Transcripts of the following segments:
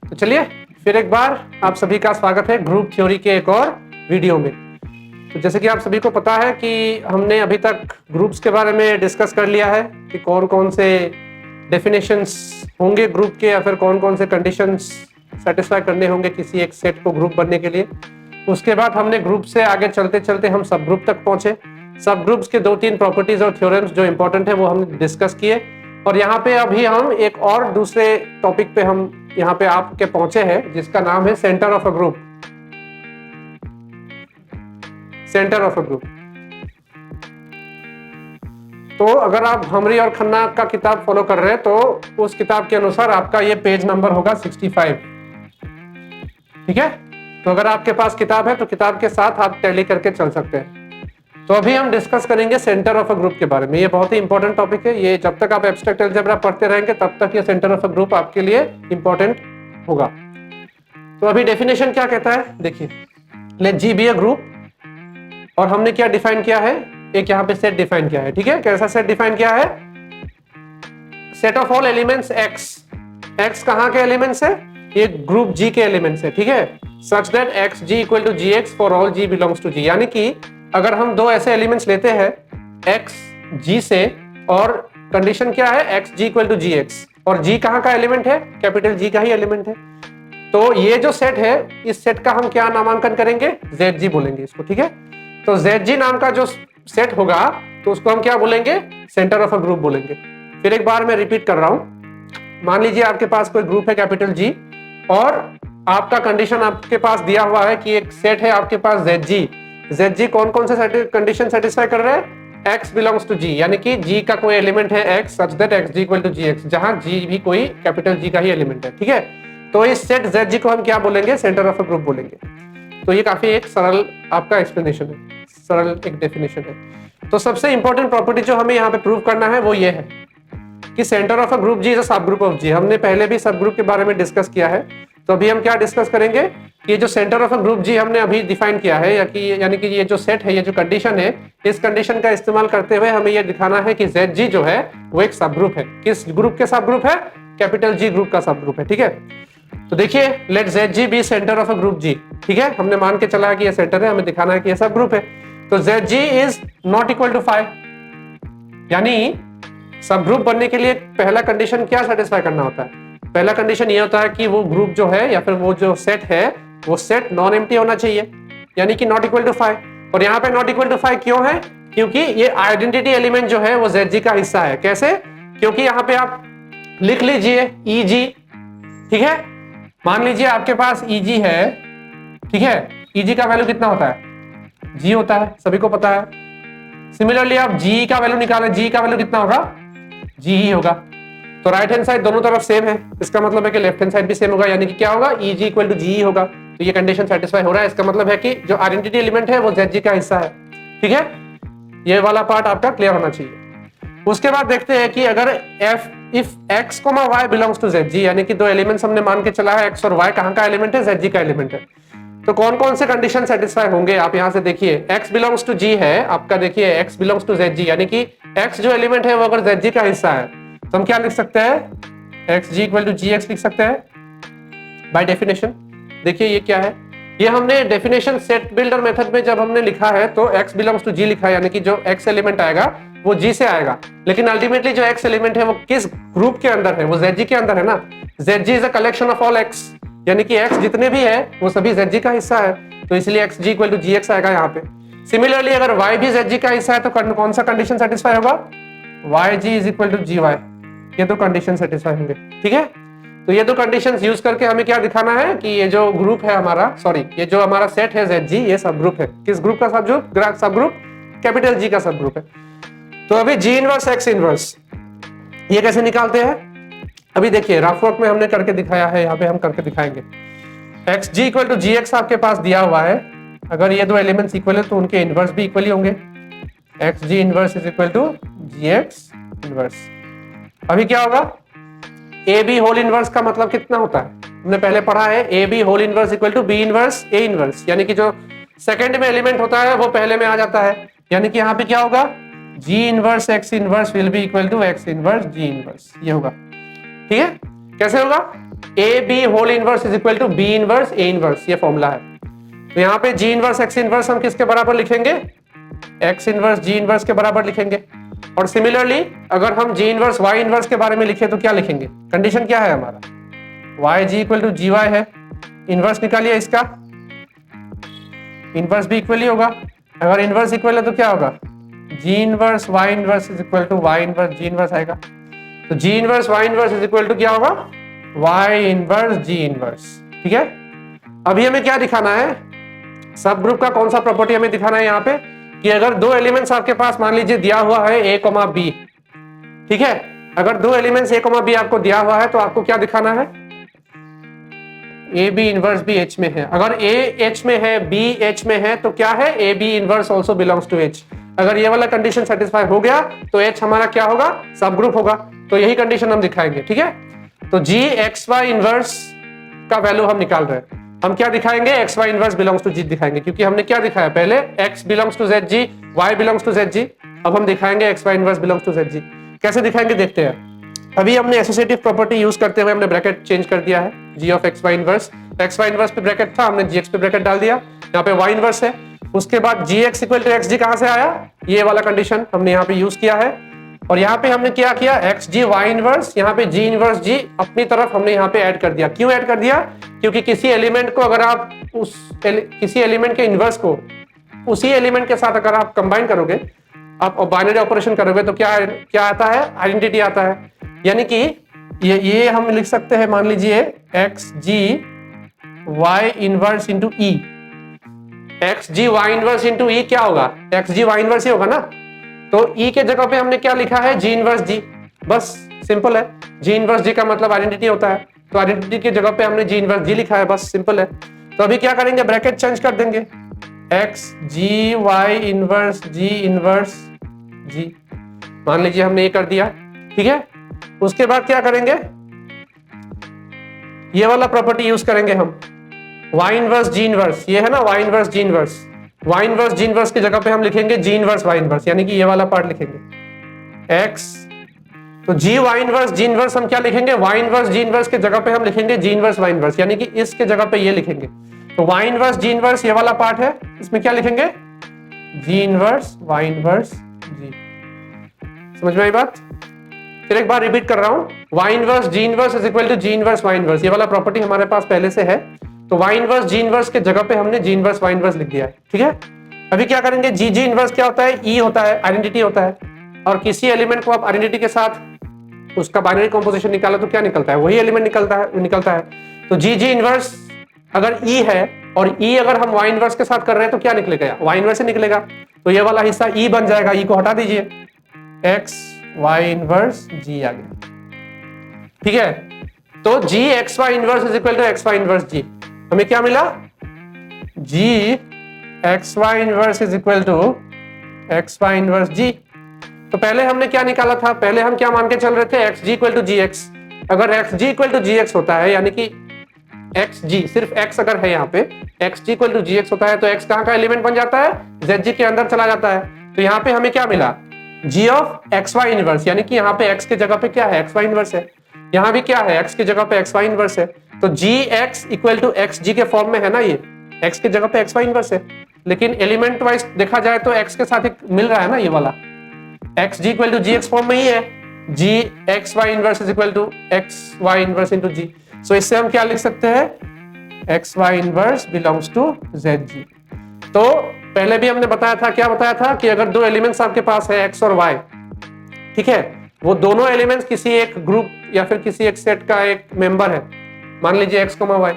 तो चलिए फिर एक बार आप सभी का स्वागत है ग्रुप थ्योरी के एक और वीडियो में। तो जैसे कि आप सभी को पता है कि हमने अभी तक ग्रुप्स के बारे में डिस्कस कर लिया है कि कौन कौन से डेफिनेशंस होंगे ग्रुप के या फिर कौन कौन से कंडीशंस सेटिस्फाई करने होंगे किसी एक सेट को ग्रुप बनने के लिए। उसके बाद हमने ग्रुप से आगे चलते चलते हम सब ग्रुप तक पहुंचे। सब ग्रुप्स के 2-3 प्रॉपर्टीज और थ्योरम्स जो इंपॉर्टेंट है वो हमने डिस्कस किए और यहाँ पे अभी हम एक और दूसरे टॉपिक पे हम यहाँ पे आपके पहुंचे हैं जिसका नाम है centre of a group. Centre of a group. तो अगर आप हमरी और खन्ना का किताब फॉलो कर रहे हैं तो उस किताब के अनुसार आपका ये पेज नंबर होगा 65। ठीक है, तो अगर आपके पास किताब है तो किताब के साथ आप टैली करके चल सकते हैं। तो अभी हम डिस्कस करेंगे सेंटर ऑफ अ ग्रुप के बारे में। ये बहुत ही इंपॉर्टेंट टॉपिक है। ये जब तक आप एब्स्ट्रैक्ट अलजेब्रा पढ़ते रहेंगे तब तक ये सेंटर ऑफ अ ग्रुप आपके लिए इंपॉर्टेंट होगा। तो अभी डेफिनेशन क्या कहता है देखिए, let G be a group और हमने क्या डिफाइन किया है, एक यहाँ पे सेट डिफाइन किया है। ठीक है, कैसा सेट डिफाइन किया है? Set of all elements x. X कहाँ के एलिमेंट्स है? ये ग्रुप जी के एलिमेंट्स है। ठीक है, such that x ji equal to ji x for all g belongs to G. यानी कि अगर हम दो ऐसे एलिमेंट्स लेते हैं x g से और कंडीशन क्या है x g equal to ji X और g कहाँ का एलिमेंट है? कैपिटल G का ही एलिमेंट है। तो ये जो सेट है इस सेट का हम क्या नामांकन करेंगे? ZG बोलेंगे इसको। ठीक है, तो ZG नाम का जो सेट होगा तो उसको हम क्या बोलेंगे? सेंटर ऑफ अ ग्रुप बोलेंगे। फिर एक बार मैं रिपीट कर रहा हूं। मान लीजिए आपके पास कोई ग्रुप है कैपिटल G और आपका कंडीशन आपके पास दिया हुआ है कि एक सेट है आपके पास ZG कौन कौन से कंडीशन सेटिस्फाई कर रहे हैं? x बिलोंग्स टू g, यानी कि g का कोई एलिमेंट है x such that x g equal to gx, जहां g भी कोई कैपिटल G का ही एलिमेंट है। ठीक है, तो इस सेट ZG को हम क्या बोलेंगे? सेंटर ऑफ अ ग्रुप बोलेंगे। तो ये काफी एक सरल आपका एक्सप्लेनेशन है, सरल एक डेफिनेशन है। तो सबसे इंपॉर्टेंट प्रॉपर्टी जो हमें यहाँ पे प्रूव करना है वो ये है कि centre of a group G is a सब ग्रुप ऑफ G। हमने पहले भी सब ग्रुप के बारे में डिस्कस किया है। तो अभी हम क्या डिस्कस करेंगे कि ये जो centre of a group G हमने अभी डिफाइन किया है यानी कि ये जो सेट है, ये जो कंडीशन है, इस कंडीशन का इस्तेमाल करते हुए हमें ये दिखाना है कि ZG जो है वो एक सब ग्रुप है। किस ग्रुप के सब ग्रुप है? कैपिटल G ग्रुप का सब ग्रुप है। ठीक है, तो देखिए let ZG be center of a group G। ठीक है, हमने मान के चला है कि ये सेंटर है, हमें दिखाना है कि ये सब ग्रुप है। तो ZG is not equal to 5, यानी सब ग्रुप बनने के लिए पहला कंडीशन क्या सेटिस्फाई करना होता है? पहला कंडीशन ये होता है कि वो ग्रुप जो है या फिर वो जो सेट है वो सेट नॉन एम्प्टी होना चाहिए, यानी कि नॉट इक्वल टू 5। और यहाँ पे नॉट इक्वल टू 5 क्यों है? क्योंकि ये आइडेंटिटी एलिमेंट जो है वो ZG का हिस्सा है। कैसे? क्योंकि यहाँ पे आप लिख लीजिए EG। ठीक है, मान लीजिए आपके पास EG है। ठीक है, EG का वैल्यू कितना होता है? G होता है, सभी को पता है। सिमिलरली आप G का वैल्यू निकालें, G का वैल्यू कितना होगा? G ही होगा। तो राइट हैंड साइड दोनों तरफ सेम है, इसका मतलब है कि लेफ्ट हैंड साइड भी सेम होगा, यानी कि क्या होगा? EG इक्वल टू G होगा। तो ये कंडीशन सेटिस्फाई हो रहा है, इसका मतलब है कि जो आइडेंटिटी एलिमेंट है वो ZG का हिस्सा है। ठीक है, ये वाला पार्ट आपका क्लियर होना चाहिए। उसके बाद देखते हैं कि अगर if x, y belongs to ZG, यानी कि दो एलिमेंट्स हमने मान के चला है x और y कहाँ का एलिमेंट है? ZG का एलिमेंट है। तो कौन कौन से कंडीशन सेटिस्फाई होंगे आप यहाँ से देखिए। x बिलोंग्स टू G है आपका, देखिए x बिलोंग्स टू ZG, यानी कि x जो एलिमेंट है वो अगर ZG का हिस्सा है तो हम क्या लिख सकते हैं? xg इक्वल टू gx लिख सकते हैं बाय डेफिनेशन। देखिए ये क्या है, ये हमने डेफिनेशन सेट बिल्डर मेथड में जब हमने लिखा है तो x बिलोंग्स टू g लिखा है, यानी कि जो x एलिमेंट आएगा वो g से आएगा, लेकिन अल्टीमेटली जो x एलिमेंट है वो किस ग्रुप के अंदर है? वो ZG के अंदर है ना। ZG is a collection of all x, यानी कि x जितने भी है वो सभी ZG का हिस्सा है, तो इसलिए xg इक्वल टू gx आएगा यहाँ पे। सिमिलरली अगर y भी ZG का हिस्सा है तो कौन सा कंडीशन सेटिस्फाई होगा? yg is equal to gy। ये दो कंडीशन सेटिस्फाई होंगे। ठीक है, तो ये दो कंडीशंस यूज करके हमें क्या दिखाना है कि ये जो ग्रुप है हमारा, ये जो हमारा सेट है ZG, ये सब ग्रुप है। किस ग्रुप का सब ग्रुप? कैपिटल G का सब ग्रुप है। तो अभी G इनवर्स X इनवर्स ये कैसे निकालते हैं? अभी देखिए रफ वर्क में हमने करके दिखाया है, यहाँ पे हम करके दिखाएंगे। XG इक्वल टू GX आपके पास दिया हुआ है, अगर ये दो एलिमेंट्स इक्वल है तो उनके इनवर्स भी इक्वली होंगे। XG inverse is equal to GX inverse. अभी क्या होगा? AB होल इनवर्स का मतलब कितना होता है? हमने पहले पढ़ा है AB whole inverse equal to B inverse A inverse, यानी कि जो सेकंड में एलिमेंट होता है वो पहले में आ जाता है, यानी कि यहाँ पे क्या होगा? G inverse X inverse will be equal to X inverse G inverse, ये होगा। ठीक है, कैसे होगा? A B whole inverse is equal to B inverse A inverse, ये फॉर्मूला है। तो यहाँ पे जी इनवर्स एक्स इनवर्स हम किसके बराबर लिखेंगे? एक्स इनवर्स जी इनवर्स के बराबर लिखेंगे। और सिमिलरली अगर हम जी इनवर्स वाई इनवर्स के बारे में लिखे तो क्या लिखेंगे? कंडीशन क्या है हमारा? Y G equal to G Y है, इनवर्स निकालिए इसका, इनवर्स भी इक्वल ही होगा। अगर इनवर्स इक्वल है तो क्या होगा? G inverse Y inverse is equal to Y inverse G inverse आएगा। तो G inverse Y inverse is equal to क्या होगा? Y inverse G inverse. ठीक है, अभी हमें क्या दिखाना है? सब ग्रुप का कौन सा प्रॉपर्टी हमें दिखाना है यहाँ पे? कि अगर दो एलिमेंट्स आपके पास मान लीजिए दिया हुआ है ए कोमा बी, ठीक है, अगर दो एलिमेंट्स ए कोमा बी आपको दिया हुआ है तो आपको क्या दिखाना है? ए बी इनवर्स भी एच में है। अगर ए एच में है, बी एच में है, तो क्या है? A B inverse also belongs to H. अगर ये वाला कंडीशन सेटिस्फाई हो गया तो एच हमारा क्या होगा? सब ग्रुप होगा। तो यही कंडीशन हम दिखाएंगे। ठीक है, तो जी एक्स वाई इनवर्स का वैल्यू हम निकाल रहे हैं। हम क्या दिखाएंगे? X y inverse belongs to G दिखाएंगे, क्योंकि हमने क्या दिखाया पहले? X belongs to Z G, y belongs to Z G. अब हम दिखाएंगे x y inverse belongs to Z G. कैसे दिखाएंगे देखते हैं। अभी हमने एसोसिएटिव प्रॉपर्टी यूज करते हुए हमने ब्रैकेट चेंज कर दिया है। G of x y inverse, x y inverse पे ब्रैकेट था, हमने जी एक्स पे ब्रैकेट डाल दिया, यहाँ पे वाई इनवर्स है। उसके बाद जी एक्स इक्वल टू एक्स जी कहां से आया? ये वाला कंडीशन हमने यहाँ पे यूज किया है। और यहाँ पे हमने क्या किया? एक्स जी वाई इनवर्स, यहाँ पे जी इनवर्स जी अपनी तरफ हमने यहाँ पे ऐड कर दिया। क्यों ऐड कर दिया? क्योंकि किसी एलिमेंट को अगर आप किसी एलिमेंट के इनवर्स को उसी एलिमेंट के साथ अगर आप कंबाइन करोगे, आप बाइनरी ऑपरेशन करोगे, तो क्या आता है? आइडेंटिटी आता है। यानी कि ये हम लिख सकते हैं, मान लीजिए एक्स जी वाई इनवर्स इंटू ई। एक्स जी वाई इनवर्स इंटू ई क्या होगा? एक्स जी वाई इनवर्स ही होगा ना। तो ई के जगह पे हमने क्या लिखा है? जी इनवर्स जी। बस सिंपल है। जी इनवर्स जी का मतलब आइडेंटिटी होता है, तो आइडेंटिटी की जगह पे हमने जी इनवर्स जी लिखा है, बस सिंपल है। तो अभी क्या करेंगे? ब्रैकेट चेंज कर देंगे, एक्स जी वाई इनवर्स जी इनवर्स जी, मान लीजिए हमने ये कर दिया। ठीक है, उसके बाद क्या करेंगे? ये वाला प्रॉपर्टी यूज करेंगे हम, वाई इनवर्स जी इनवर्स। ये है ना Y inverse G inverse, Y inverse G inverse की जगह पे हम लिखेंगे जी इनवर्स वाई इनवर्स, यानी कि ये वाला पार्ट लिखेंगे एक्स। तो जी वाई इनवर्स जी इनवर्स हम क्या लिखेंगे? वाई इनवर्स जी इनवर्स के जगह पे हम लिखेंगे जी इनवर्स वाई इनवर्स, यानी कि इसके जगह पे ये लिखेंगे। तो वाई इनवर्स जी इनवर्स ये वाला पार्ट है, इसमें क्या लिखेंगे? जी इनवर्स वाई इनवर्स जी। समझ में आई बात? फिर एक बार रिपीट कर रहा हूं, Y inverse G inverse is equal to G inverse Y inverse. ये वाला प्रॉपर्टी हमारे पास पहले से है, तो वाई इनवर्स जी इनवर्स के जगह पे हमने जी इनवर्स वाई इनवर्स लिख दिया है। ठीक है, अभी क्या करेंगे? जी जी इनवर्स क्या होता है? ई होता है, आइडेंटिटी होता है। और किसी एलिमेंट को आप आइडेंटिटी के साथ उसका बाइनरी कंपोजिशन निकालो तो क्या निकलता है? वही एलिमेंट निकलता है। तो जी जी इनवर्स अगर ई है और ई अगर हम वाई इनवर्स के साथ कर रहे हैं तो क्या निकलेगा? वाई इनवर्स ही निकलेगा। तो ये वाला हिस्सा ई बन जाएगा, ई को हटा दीजिए, एक्स वाई इनवर्स जी आ गया। ठीक है, तो g x y inverse is equal to x y inverse g. हमें क्या मिला? G x y inverse is equal to x y inverse g. तो पहले हमने क्या निकाला था? पहले हम क्या मान के चल रहे थे? X ji equal to ji x. अगर x ji equal to ji x होता है, यानी कि एक्स जी सिर्फ एक्स अगर है यहाँ पे, X ji equal to ji x होता है, तो एक्स कहाँ का एलिमेंट बन जाता है? जेड जी के अंदर चला जाता है। तो यहाँ पे हमें क्या मिला? जी ऑफ एक्स वाई इनवर्स, यानी कि यहाँ पे एक्स के जगह पे क्या है? एक्स वाई इनवर्स है। यहाँ भी क्या है? एक्स की जगह पे एक्स वाई इनवर्स है। तो g x equal to x जी के फॉर्म में है ना, ये एक्स की जगह पे एक्स वाई इनवर्स है। लेकिन एलिमेंट वाइज देखा जाए तो एक्स के साथ एक मिल रहा है ना, ये वाला x ji equal to ji x form में ही है। G x y inverse is equal to x y inverse into g. So इससे हम क्या लिख सकते हैं? X y inverse belongs to Z g. तो पहले भी हमने बताया था, क्या बताया था? कि अगर दो एलिमेंट्स आपके पास है एक्स और वाई, ठीक है, वो दोनों एलिमेंट्स किसी एक ग्रुप या फिर किसी एक सेट का एक मेंबर है, मान लीजिए एक्स कोमा वाई।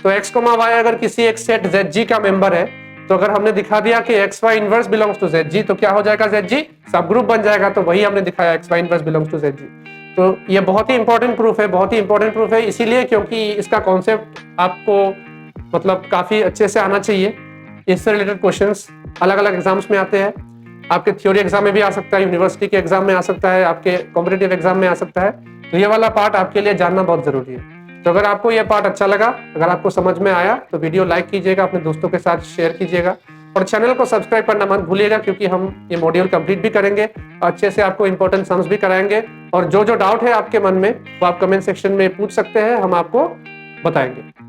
तो एक्स कोमा वाई अगर किसी एक सेट जेड जी का मेंबर है, तो अगर हमने दिखा दिया कि x y inverse belongs to Z g, तो क्या हो जाएगा? जेड जी सब ग्रुप बन जाएगा। तो वही हमने दिखाया, x y inverse belongs to Z g. तो ये बहुत ही इंपॉर्टेंट प्रूफ है, बहुत ही इंपॉर्टेंट प्रूफ है, इसीलिए क्योंकि इसका कॉन्सेप्ट आपको मतलब काफी अच्छे से आना चाहिए। इससे रिलेटेड क्वेश्चंस अलग अलग एग्जाम्स में आते हैं। आपके थ्योरी एग्जाम में भी आ सकता है, यूनिवर्सिटी के एग्जाम में आ सकता है, आपके कॉम्पिटिटिव एग्जाम में आ सकता है। तो ये वाला पार्ट आपके लिए जानना बहुत जरूरी है। तो अगर आपको ये पार्ट अच्छा लगा, अगर आपको समझ में आया, तो वीडियो लाइक कीजिएगा, अपने दोस्तों के साथ शेयर कीजिएगा। और चैनल को सब्सक्राइब करना मत भूलिएगा, क्योंकि हम ये मॉड्यूल कंप्लीट भी करेंगे, अच्छे से आपको इंपॉर्टेंट सम्स भी कराएंगे। और जो जो डाउट है आपके मन में वो आप कमेंट सेक्शन में पूछ सकते हैं, हम आपको बताएंगे।